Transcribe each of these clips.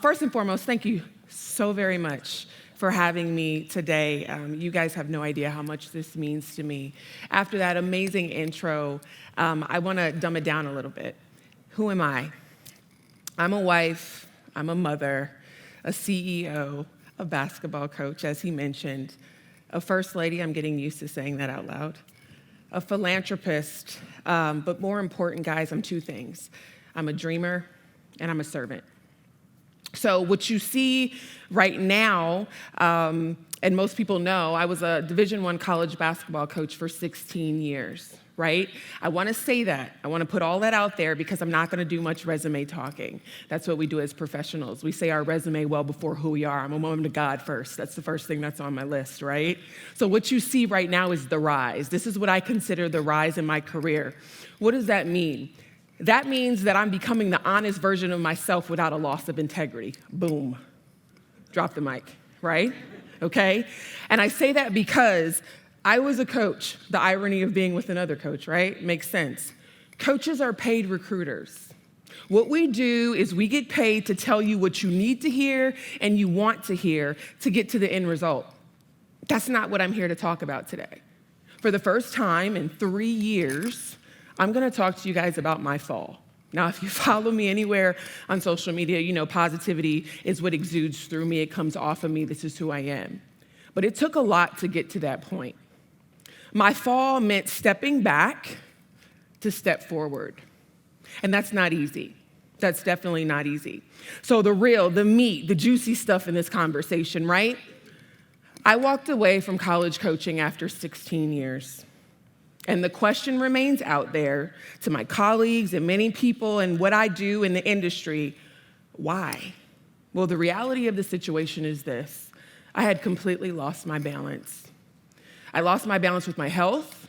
First and foremost, thank you so very much for having me today. You guys have no idea how much this means to me. After that amazing intro, I want to dumb it down a little bit. Who am I? I'm a wife, I'm a mother, a CEO, a basketball coach, as he mentioned, a first lady, I'm getting used to saying that out loud, a philanthropist, but more important, guys, I'm two things. I'm a dreamer and I'm a servant. So what you see right now, and most people know, I was a Division I college basketball coach for 16 years, right? I want to say that. I want to put all that out there because I'm not going to do much resume talking. That's what we do as professionals. We say our resume well before who we are. I'm a woman of God first. That's the first thing that's on my list, right? So what you see right now is the rise. This is what I consider the rise in my career. What does that mean? That means that I'm becoming the honest version of myself without a loss of integrity. Boom. Drop the mic, right? Okay? And I say that because I was a coach. The irony of being with another coach, right? Makes sense. Coaches are paid recruiters. What we do is we get paid to tell you what you need to hear and you want to hear to get to the end result. That's not what I'm here to talk about today. For the first time in 3 years, I'm going to talk to you guys about my fall. Now, if you follow me anywhere on social media, you know positivity is what exudes through me. It comes off of me. This is who I am. But it took a lot to get to that point. My fall meant stepping back to step forward. And that's not easy. That's definitely not easy. So the real, the meat, the juicy stuff in this conversation, right? I walked away from college coaching after 16 years. And the question remains out there to my colleagues and many people and what I do in the industry, why? Well, the reality of the situation is this. I had completely lost my balance. I lost my balance with my health.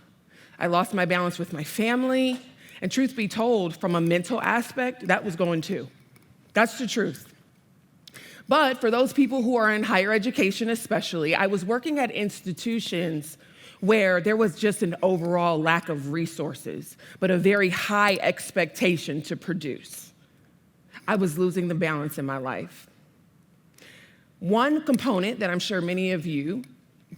I lost my balance with my family. And truth be told, from a mental aspect, that was going too. That's the truth. But for those people who are in higher education especially, I was working at institutions where there was just an overall lack of resources, but a very high expectation to produce. I was losing the balance in my life. One component that I'm sure many of you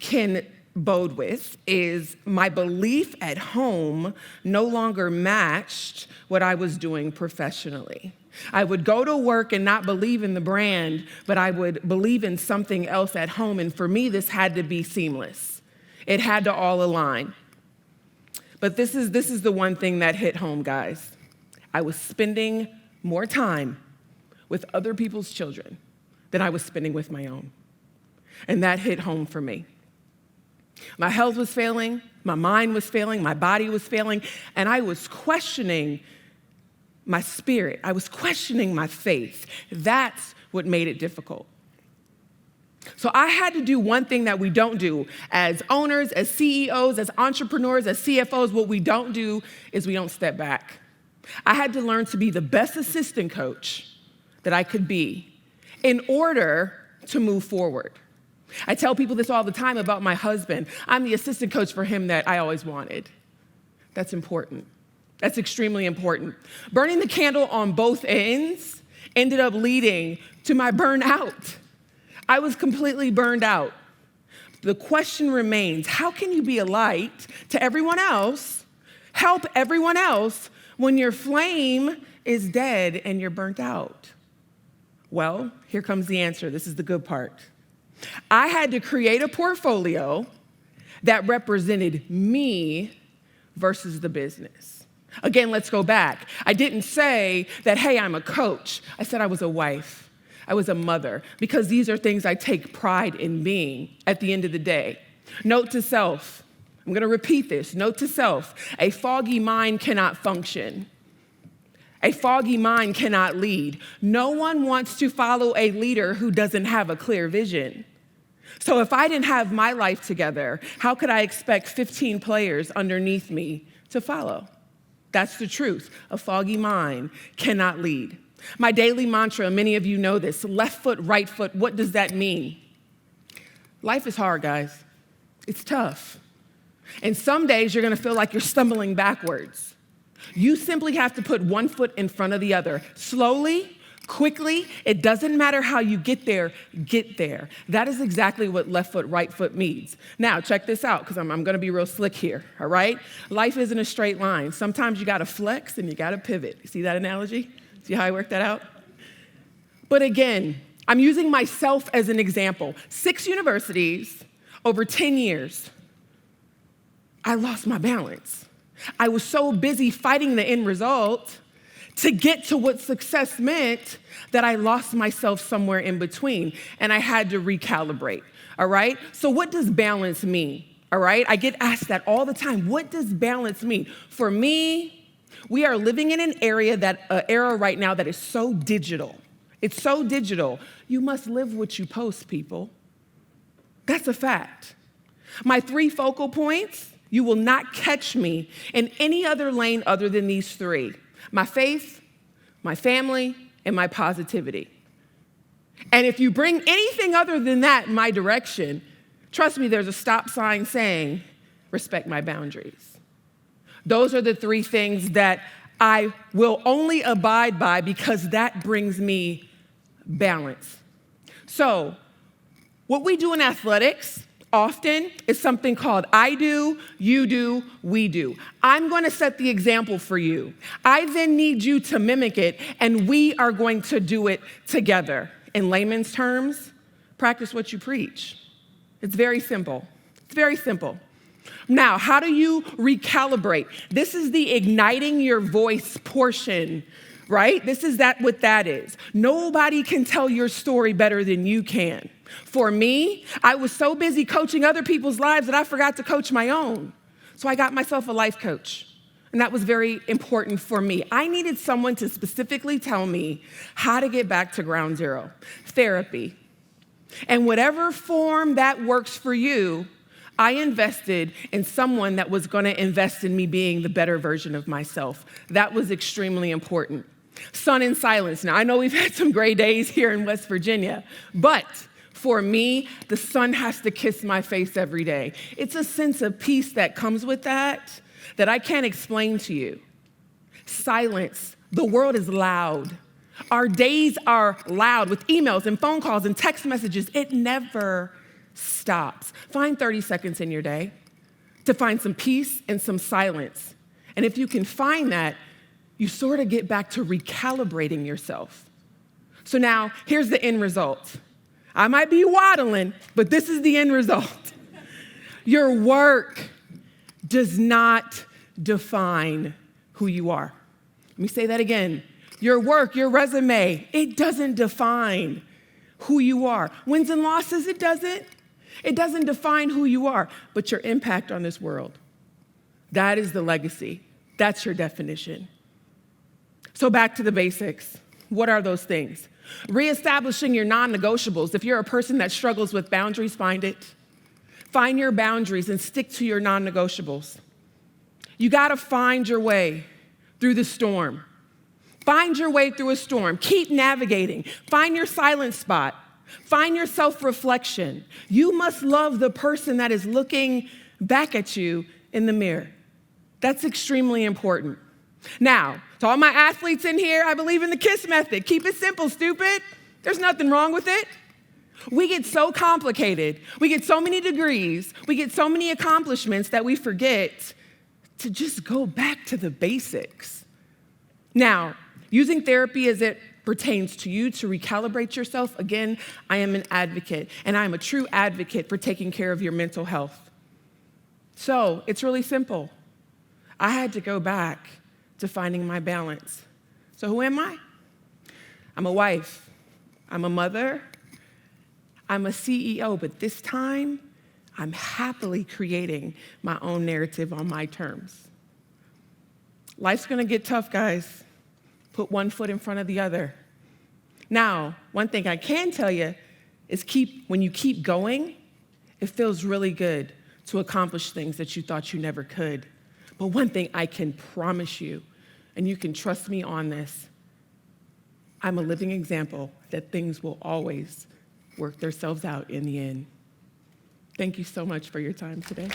can bode with is my belief at home no longer matched what I was doing professionally. I would go to work and not believe in the brand, but I would believe in something else at home, and for me, this had to be seamless. It had to all align. But this is the one thing that hit home, guys. I was spending more time with other people's children than I was spending with my own. And that hit home for me. My health was failing, my mind was failing, my body was failing, and I was questioning my spirit. I was questioning my faith. That's what made it difficult. So I had to do one thing that we don't do as owners, as CEOs, as entrepreneurs, as CFOs. What we don't do is we don't step back. I had to learn to be the best assistant coach that I could be in order to move forward. I tell people this all the time about my husband. I'm the assistant coach for him that I always wanted. That's important. That's extremely important. Burning the candle on both ends ended up leading to my burnout. I was completely burned out. The question remains, how can you be a light to everyone else, help everyone else, when your flame is dead and you're burnt out? Well, here comes the answer. This is the good part. I had to create a portfolio that represented me versus the business. Again, let's go back. I didn't say that, hey, I'm a coach. I said I was a wife. I was a mother, because these are things I take pride in being at the end of the day. Note to self, I'm going to repeat this. Note to self, a foggy mind cannot function. A foggy mind cannot lead. No one wants to follow a leader who doesn't have a clear vision. So if I didn't have my life together, how could I expect 15 players underneath me to follow? That's the truth. A foggy mind cannot lead. My daily mantra, many of you know this, left foot, right foot, what does that mean? Life is hard, guys. It's tough. And some days you're going to feel like you're stumbling backwards. You simply have to put one foot in front of the other, slowly, quickly. It doesn't matter how you get there, get there. That is exactly what left foot, right foot means. Now, check this out, because I'm going to be real slick here, all right? Life isn't a straight line. Sometimes you got to flex and you got to pivot. You see that analogy? See how I work that out? But again, I'm using myself as an example. 6 universities, over 10 years, I lost my balance. I was so busy fighting the end result to get to what success meant that I lost myself somewhere in between, and I had to recalibrate, all right? So what does balance mean, all right? I get asked that all the time. What does balance mean? For me, we are living in an era right now that is so digital. It's so digital. You must live what you post, people. That's a fact. My 3 focal points, you will not catch me in any other lane other than these 3. My faith, my family, and my positivity. And if you bring anything other than that in my direction, trust me, there's a stop sign saying, respect my boundaries. Those are the 3 things that I will only abide by because that brings me balance. So, what we do in athletics often is something called I do, you do, we do. I'm going to set the example for you. I then need you to mimic it, and we are going to do it together. In layman's terms, practice what you preach. It's very simple. It's very simple. Now, how do you recalibrate? This is the igniting your voice portion, right? This is what that is. Nobody can tell your story better than you can. For me, I was so busy coaching other people's lives that I forgot to coach my own. So I got myself a life coach. And that was very important for me. I needed someone to specifically tell me how to get back to ground zero. Therapy. And whatever form that works for you, I invested in someone that was going to invest in me being the better version of myself. That was extremely important. Sun and silence. Now, I know we've had some gray days here in West Virginia, but for me, the sun has to kiss my face every day. It's a sense of peace that comes with that I can't explain to you. Silence. The world is loud. Our days are loud with emails and phone calls and text messages. It never stops. Find 30 seconds in your day to find some peace and some silence. And if you can find that, you sort of get back to recalibrating yourself. So now, here's the end result. I might be waddling, but this is the end result. Your work does not define who you are. Let me say that again. Your work, your resume, it doesn't define who you are. Wins and losses, it doesn't. It doesn't define who you are, but your impact on this world. That is the legacy. That's your definition. So back to the basics. What are those things? Reestablishing your non-negotiables. If you're a person that struggles with boundaries, find it. Find your boundaries and stick to your non-negotiables. You got to find your way through the storm. Find your way through a storm. Keep navigating. Find your silent spot. Find your self-reflection. You must love the person that is looking back at you in the mirror. That's extremely important. Now, to all my athletes in here, I believe in the KISS method. Keep it simple, stupid. There's nothing wrong with it. We get so complicated. We get so many degrees. We get so many accomplishments that we forget to just go back to the basics. Now, using therapy as it pertains to you to recalibrate yourself, again, I am an advocate, and I am a true advocate for taking care of your mental health. So it's really simple. I had to go back to finding my balance. So who am I? I'm a wife. I'm a mother. I'm a CEO, but this time, I'm happily creating my own narrative on my terms. Life's gonna get tough, guys. Put one foot in front of the other. Now, one thing I can tell you is when you keep going, it feels really good to accomplish things that you thought you never could. But one thing I can promise you, and you can trust me on this, I'm a living example that things will always work themselves out in the end. Thank you so much for your time today.